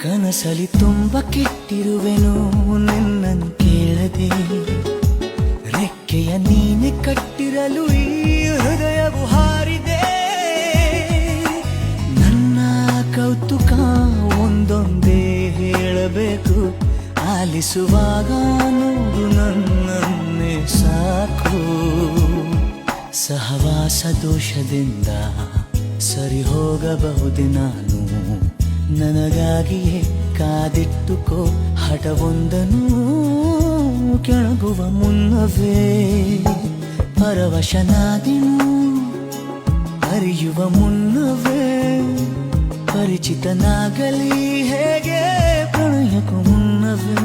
ಕನಸಲಿ ತುಂಬ ಕೆಟ್ಟಿರುವೆನು ನಿನ್ನನ್ನು ಕೇಳದೆ, ರೆಕ್ಕೆಯ ನೀನೆ ಕಟ್ಟಿರಲು ಈ ಹೃದಯವು ಹಾರಿದೆ. ನನ್ನ ಕೌತುಕ ಒಂದೊಂದೇ ಹೇಳಬೇಕು, ಆಲಿಸುವಾಗ ನೋಡು ನನ್ನನ್ನೇ ಸಾಕು. ಸಹವಾಸ ದೋಷದಿಂದ ಸರಿ ಹೋಗಬಹುದೇ ನಾನು, ನನಗಾಗಿಯೇ ಕಾದಿಟ್ಟುಕೋ ಹಠವೊಂದನು. ಕೆಳಗುವ ಮುನ್ನವೇ ಪರವಶನಾದೆನು, ಅರಿಯುವ ಮುನ್ನವೇ ಪರಿಚಿತನಾಗಲಿ ಹೇಗೆ ಪ್ರಣಯಕ್ಕೂ ಮುನ್ನವೇ.